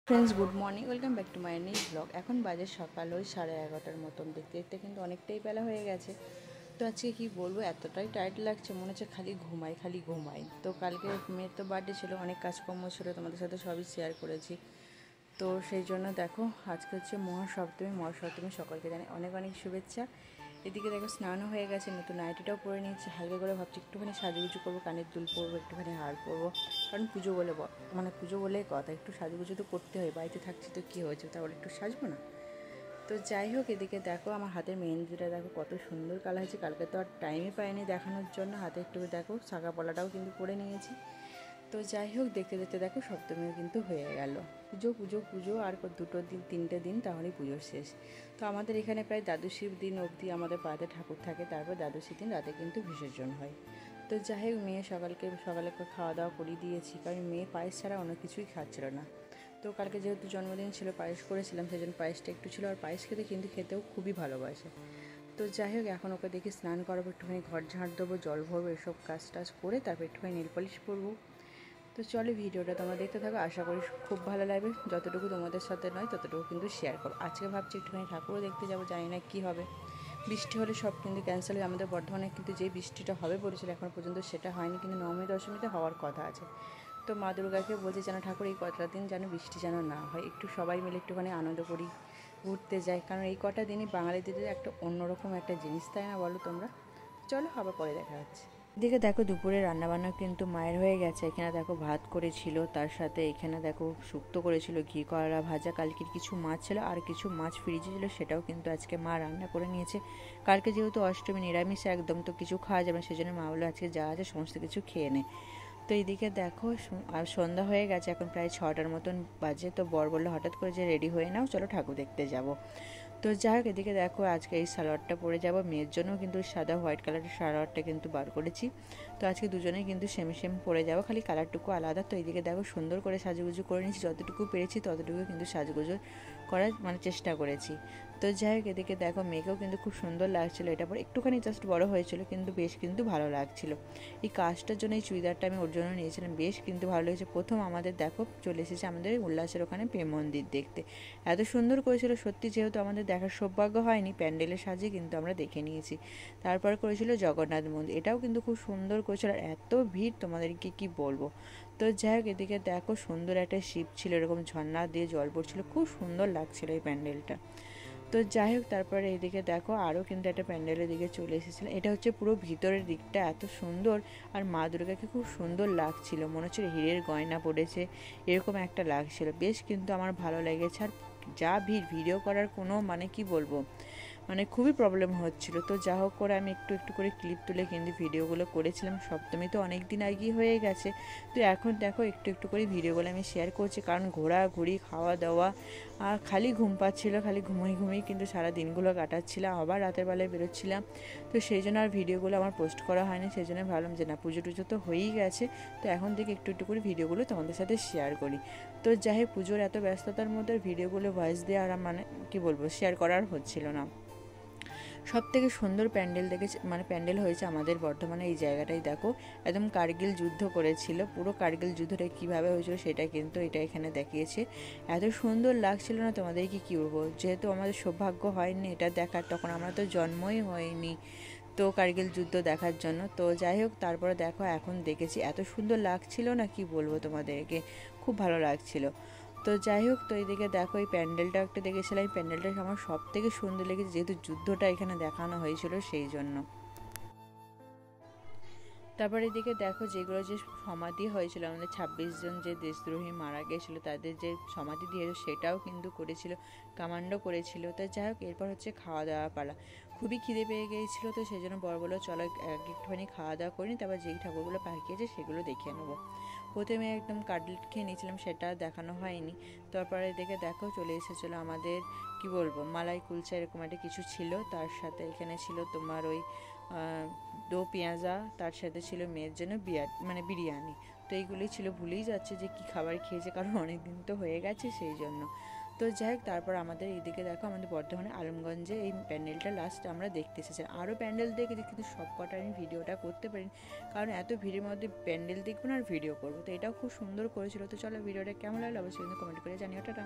Friends, good morning, welcome back to my new blog. এখন বাজে সকাল ওই 11:30 মতন। দেখতে দেখতে কিন্তু অনেকটাই বেলা হয়ে গেছে। তো আজকে কি বলবো, এতটাই টায়ার্ড লাগছে, মনে হচ্ছে খালি ঘুমাই। তো কালকে মেয়ের তো বার্থডে ছিল, অনেক কাজকর্ম ছিল, তোমাদের সাথে সবই শেয়ার করেছি। তো সেই জন্য দেখো, আজকে হচ্ছে মহাসপ্তমী সকলকে জানাই অনেক অনেক শুভেচ্ছা। এদিকে দেখো, স্নানও হয়ে গেছে, নতুন নাইটিটাও পরে নিচ্ছি। হালকা করে ভাবছি একটুখানি সাজুগুজু করবো, কানের দুল পরবো, একটুখানি হার পরবো, কারণ পুজো বলে পুজো বলেই কথা, একটু সাজুগুজু তো করতে হয়। বাড়িতে থাকছি তো কী হয়েছে, তাহলে একটু সাজবো না? তো যাই হোক, এদিকে দেখো আমার হাতের মেহেন্দিটা দেখো কত সুন্দর কালার হয়েছে। কালকে তো আর টাইমই পাইনি দেখানোর জন্য, হাতে একটু দেখো শাঁখা পলাটাও কিন্তু করে নিয়েছি। তো যাই হোক, দেখতে দেখতে দেখো সপ্তমীও কিন্তু হয়ে গেল। পুজো আর 3টে দিন, তাহলেই পুজো শেষ। তো আমাদের এখানে প্রায় দ্বাদশীর দিন অবধি আমাদের পাড়াতে ঠাকুর থাকে, তারপর দ্বাদশীর দিন রাতে কিন্তু বিসর্জন হয়। তো যাই হোক, মেয়ে সকালে খাওয়া দাওয়া করিয়ে দিয়েছি, কারণ মেয়ে পায়েস ছাড়া অন্য কিছুই খাচ্ছিল না। তো কালকে যেহেতু জন্মদিন ছিল, পায়েস করেছিলাম, সেই জন্য পায়েসটা একটু ছিল, আর পায়েস খেতে কিন্তু খেতেও খুবই ভালোবাসে। তো যাই হোক, এখন ওকে দেখি স্নান করাবো, একটুখানি ঘর ঝাঁট দেবো, জল ভরবো, এসব কাজ টাজ করে তারপর একটুখানি নেল পলিশ করবো। তো চলো, ভিডিওটা তোমরা দেখতে থাকো, আশা করি খুব ভালো লাগবে। যতটুকু তোমাদের সাথে নয় ততটুকু কিন্তু শেয়ার করো। আজকে ভাবছি একটুখানি ঠাকুরও দেখতে যাবো, জানি না কী হবে। বৃষ্টি হলে সব কিন্তু ক্যান্সেল হয়। আমাদের বর্ধমানে কিন্তু যে বৃষ্টিটা হবে বলেছিল, এখন পর্যন্ত সেটা হয়নি, কিন্তু নবমী দশমীতে হওয়ার কথা আছে। তো মা দুর্গাকে বলছে যেন ঠাকুর এই কটা দিন যেন বৃষ্টি যেন না হয়, একটু সবাই মিলে একটুখানি আনন্দ করি, ঘুরতে যাই, কারণ এই কটা দিনই বাঙালিদের একটা অন্যরকম একটা জিনিস, তাই না বলো তোমরা? চলো, আবার পরে দেখা যাচ্ছে। এদিকে দেখো, দুপুরে রান্নাবান্না কিন্তু মায়ের হয়ে গেছে। এখানে দেখো ভাত করেছিল, তার সাথে এখানে দেখো শুক্তো করেছিল, ঘি কলা ভাজা, কালকের কিছু মাছ ছিল, আর কিছু মাছ ফ্রিজে ছিল, সেটাও কিন্তু আজকে মা রান্না করে নিয়েছে। কালকে যেহেতু অষ্টমী, নিরামিষ একদম, তো কিছু খাওয়া যাবে না, সেজন্য মা বললো আজকে যা আছে সমস্ত কিছু খেয়ে নে। তো এইদিকে দেখো, আর সন্ধ্যা হয়ে গেছে, এখন প্রায় 6টার মতন বাজে। তো বর বললো হঠাৎ করে যে রেডি হয়ে নাও, চলো ঠাকুর দেখতে যাব। তো যাই হোক, এদিকে দেখো আজকে এই সালোয়ারটা পরে যাব, মেয়ের জন্য কিন্তু সাদা হোয়াইট কালারের সালোয়ারটা কিন্তু বার করেছি। তো আজকে দুজনেই কিন্তু সেম পরে যাবো, খালি কালারটুকু আলাদা। তো এইদিকে দেখো, সুন্দর করে সাজুগুজু করে নিয়েছি, যতটুকু পেরেছি ততটুকু কিন্তু সাজুগুজু করার চেষ্টা করেছি। তো যাই হোক, এদিকে দেখো মেয়েকেও কিন্তু খুব সুন্দর লাগছিলো, এটা পরে একটুখানি জাস্ট বড় হয়েছিল, কিন্তু বেশ কিন্তু ভালো লাগছিল। এই কাজটার জন্য এই চুড়িদারটা আমি ওর জন্য নিয়েছিলাম, বেশ কিন্তু ভালো লেগেছে। প্রথম আমাদের দেখো চলে এসেছে আমাদের উল্লাসের ওখানে প্রেম মন্দির দেখতে, এত সুন্দর করেছিল সত্যি। যেহেতু আমাদের দেখার সৌভাগ্য হয়নি, প্যান্ডেলের সাজে কিন্তু আমরা দেখে নিয়েছি। তারপর করেছিল জগন্নাথ মন্দির, এটাও কিন্তু খুব সুন্দর করেছিল, আর এত ভিড় তোমাদেরকে কি বলবো। তো যাই হোক, এদিকে দেখো সুন্দর একটা শিব ছিল, এরকম ঝর্ণা দিয়ে জল পড়ছিল, খুব সুন্দর লাগছিল এই প্যান্ডেলটা। তো যাই হোক, তারপরে এইদিকে দেখো আরও কিন্তু একটা প্যান্ডেলের দিকে চলে এসেছিলো, এটা হচ্ছে পুরো ভিতরের দিকটা, এত সুন্দর, আর মা দুর্গাকে খুব সুন্দর লাগছিল, মনে হচ্ছে হীরের গয়না পড়েছে, এরকম একটা লাগছিল, বেশ কিন্তু আমার ভালো লেগেছে। আর যা ভিডিও করার কোনো কি বলবো, খুবই প্রবলেম হচ্ছিলো। তো যা হোক করে আমি একটু একটু করে ক্লিপ তুলে কিন্তু ভিডিওগুলো করেছিলাম। সপ্তমী তো অনেক দিন আগেই হয়ে গেছে, তো এখন দেখো একটু একটু করে ভিডিওগুলো আমি শেয়ার করছি, কারণ ঘোরাঘুরি, খাওয়া দাওয়া, আর খালি ঘুম পাচ্ছিলো, খালি ঘুমিয়ে কিন্তু সারা দিনগুলো কাটাচ্ছিলাম, আবার রাতের বেলায় বেরোচ্ছিলাম। তো সেই জন্য আর ভিডিওগুলো আমার পোস্ট করা হয়নি, সেই জন্য ভাবলাম যে না, পুজো টুজো তো হয়েই গেছে, তো এখন থেকে একটু একটু করে ভিডিওগুলো তোমাদের সাথে শেয়ার করি। তো যাই হোক, পুজোর এত ব্যস্ততার মধ্যে ভিডিওগুলো ভয়েস দিয়ে আর কি বলবো, শেয়ার করার হচ্ছিল না। সব থেকে সুন্দর প্যান্ডেল দেখেছে, প্যান্ডেল হয়েছে আমাদের বর্ধমানে এই জায়গাটাই। দেখো, একদম কার্গিল যুদ্ধ করেছিল, পুরো কার্গিল যুদ্ধটা কীভাবে হয়েছিল সেটা কিন্তু এটা এখানে দেখিয়েছে। এত সুন্দর লাগছিল না, তোমাদেরকে কী বলবো, যেহেতু আমাদের সৌভাগ্য হয়নি এটা দেখার, তখন আমরা তো জন্মই হয়নি তো কার্গিল যুদ্ধ দেখার জন্য। তো যাই হোক, তারপরে দেখো এখন দেখেছি, এত সুন্দর লাগছিল না, কি বলবো তোমাদেরকে, খুব ভালো লাগছিল। তো যাই হোক, তো এইদিকে দেখো এই প্যান্ডেলটা একটা দেখেছিলাম, এই প্যান্ডেলটা আমার সব থেকে সুন্দর লেগেছে, যেহেতু যুদ্ধটা এখানে দেখানো হয়েছিল সেই জন্য। তারপর এদিকে দেখো, যেগুলো যে সমাধি হয়েছিল, আমাদের 26 জন যে দেশদ্রোহী মারা গিয়েছিল তাদের যে সমাধি দিয়েছিল, সেটাও কিন্তু করেছিল, কামান্ডো করেছিল। তো যাই হোক, এরপর হচ্ছে খাওয়া দাওয়া পালা, খুবই খিদে পেয়ে গিয়েছিলো, তো সেই জন্য বড় বলো চলো একটুখানি খাওয়া দাওয়া করিনি, তারপর যেই ঠাকুরগুলো পাকিয়েছে সেগুলো দেখিয়ে নেবো। প্রথমে একদম কাটলেট খেয়ে নিয়েছিলাম, সেটা দেখানো হয়নি। তারপরে দেখে দেখো চলে এসেছিলো আমাদের কি বলবো, মালাই কুলচা এরকম একটা কিছু ছিল, তার সাথে এখানে ছিল তোমার ওই দো পেঁয়াজা, তার সাথে ছিল মেয়ের জন্য বিরিয়ানি। তো এইগুলোই ছিল, ভুলেই যাচ্ছে যে কি খাবার খেয়েছে, কারণ অনেক দিন তো হয়ে গেছে সেই জন্য। তো যাই হোক, তারপর আমাদের এইদিকে দেখো আমাদের বর্ধমানে আলমগঞ্জে এই প্যান্ডেলটা লাস্ট আমরা দেখতে এসেছি। আরও প্যান্ডেল দেখেছি কিন্তু সব কটা আমি ভিডিওটা করতে পারিনি, কারণ এত ভিড়ের মধ্যে প্যান্ডেল দেখবো না আর ভিডিও করবো। তো এটাও খুব সুন্দর করেছিল। তো চলো, ভিডিওটা কেমন লাগলো অবশ্যই কিন্তু কমেন্ট করে জানিও। টাটা।